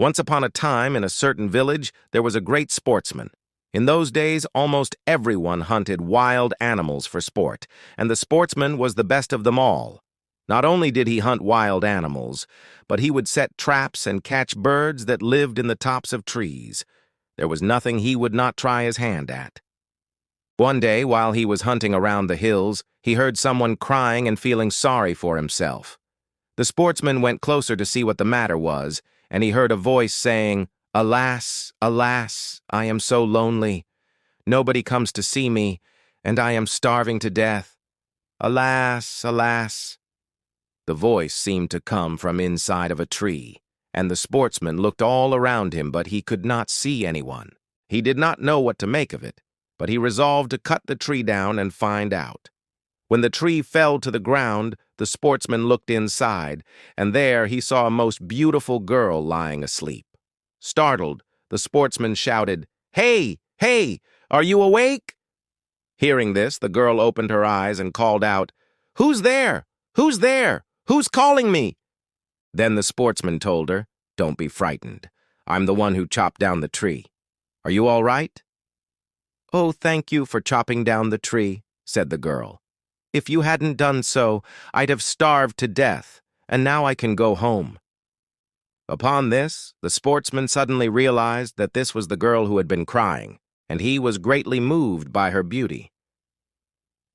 Once upon a time, in a certain village, there was a great sportsman. In those days, almost everyone hunted wild animals for sport, and the sportsman was the best of them all. Not only did he hunt wild animals, but he would set traps and catch birds that lived in the tops of trees. There was nothing he would not try his hand at. One day, while he was hunting around the hills, he heard someone crying and feeling sorry for himself. The sportsman went closer to see what the matter was, and he heard a voice saying, "Alas, alas, I am so lonely. Nobody comes to see me, and I am starving to death. Alas, alas." The voice seemed to come from inside of a tree, and the sportsman looked all around him, but he could not see anyone. He did not know what to make of it, but he resolved to cut the tree down and find out. When the tree fell to the ground, the sportsman looked inside, and there he saw a most beautiful girl lying asleep. Startled, the sportsman shouted, "Hey, hey, are you awake?" Hearing this, the girl opened her eyes and called out, "Who's there? Who's there? Who's calling me?" Then the sportsman told her, "Don't be frightened. I'm the one who chopped down the tree. Are you all right?" "Oh, thank you for chopping down the tree," said the girl. "If you hadn't done so, I'd have starved to death, and now I can go home." Upon this, the sportsman suddenly realized that this was the girl who had been crying, and he was greatly moved by her beauty.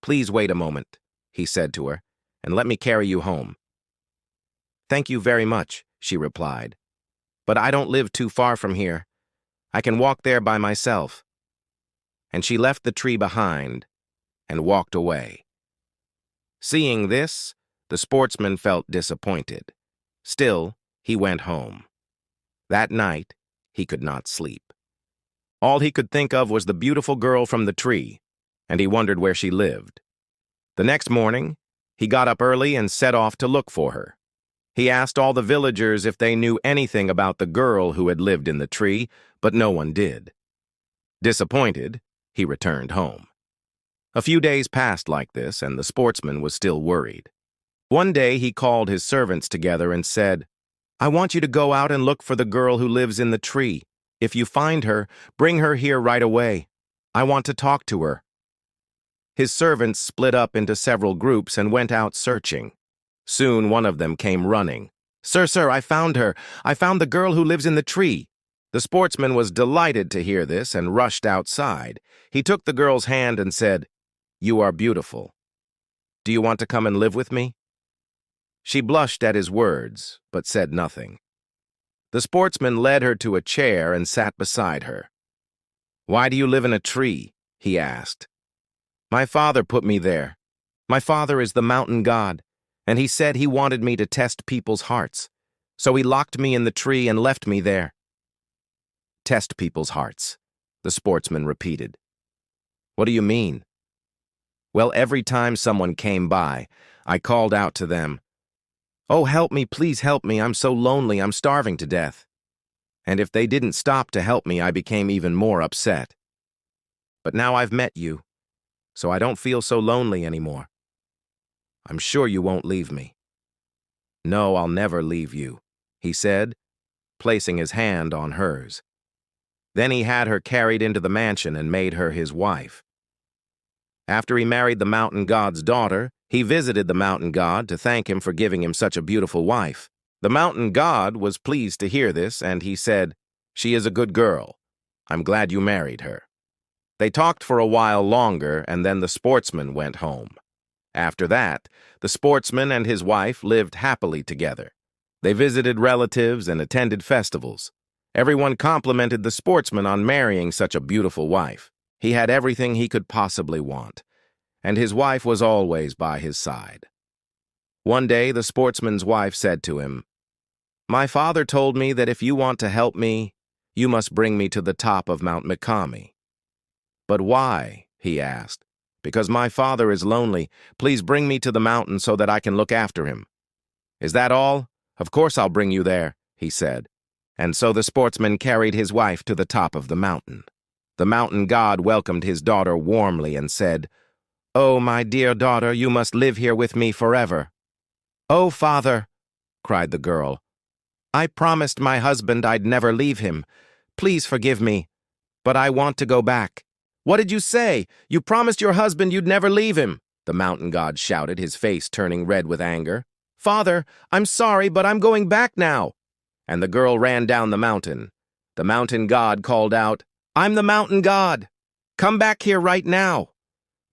"Please wait a moment," he said to her, "and let me carry you home." "Thank you very much," she replied, "but I don't live too far from here. I can walk there by myself." And she left the tree behind and walked away. Seeing this, the sportsman felt disappointed. Still, he went home. That night, he could not sleep. All he could think of was the beautiful girl from the tree, and he wondered where she lived. The next morning, he got up early and set off to look for her. He asked all the villagers if they knew anything about the girl who had lived in the tree, but no one did. Disappointed, he returned home. A few days passed like this, and the sportsman was still worried. One day he called his servants together and said, "I want you to go out and look for the girl who lives in the tree. If you find her, bring her here right away. I want to talk to her." His servants split up into several groups and went out searching. Soon one of them came running. Sir, I found her. I found the girl who lives in the tree." The sportsman was delighted to hear this and rushed outside. He took the girl's hand and said, "You are beautiful. Do you want to come and live with me?" She blushed at his words, but said nothing. The sportsman led her to a chair and sat beside her. "Why do you live in a tree?" he asked. "My father put me there. My father is the mountain god, and he said he wanted me to test people's hearts. So he locked me in the tree and left me there." "Test people's hearts," the sportsman repeated. "What do you mean?" "Well, every time someone came by, I called out to them, 'Oh, help me, please help me, I'm so lonely, I'm starving to death.' And if they didn't stop to help me, I became even more upset. But now I've met you, so I don't feel so lonely anymore. I'm sure you won't leave me." "No, I'll never leave you," he said, placing his hand on hers. Then he had her carried into the mansion and made her his wife. After he married the mountain god's daughter, he visited the mountain god to thank him for giving him such a beautiful wife. The mountain god was pleased to hear this, and he said, "She is a good girl. I'm glad you married her." They talked for a while longer, and then the sportsman went home. After that, the sportsman and his wife lived happily together. They visited relatives and attended festivals. Everyone complimented the sportsman on marrying such a beautiful wife. He had everything he could possibly want, and his wife was always by his side. One day, the sportsman's wife said to him, "My father told me that if you want to help me, you must bring me to the top of Mount Mikami." "But why?" he asked. "Because my father is lonely. Please bring me to the mountain so that I can look after him." "Is that all? Of course I'll bring you there," he said. And so the sportsman carried his wife to the top of the mountain. The mountain god welcomed his daughter warmly and said, "Oh, my dear daughter, you must live here with me forever." "Oh, father," cried the girl, I promised my husband I'd never leave him. Please forgive me, but I want to go back." "What did you say? You promised your husband you'd never leave him," the mountain god shouted, his face turning red with anger. "Father, I'm sorry, but I'm going back now." And the girl ran down the mountain. The mountain god called out, "I'm the mountain god. Come back here right now."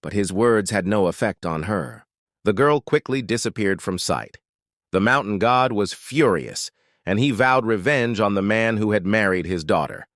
But his words had no effect on her. The girl quickly disappeared from sight. The mountain god was furious, and he vowed revenge on the man who had married his daughter.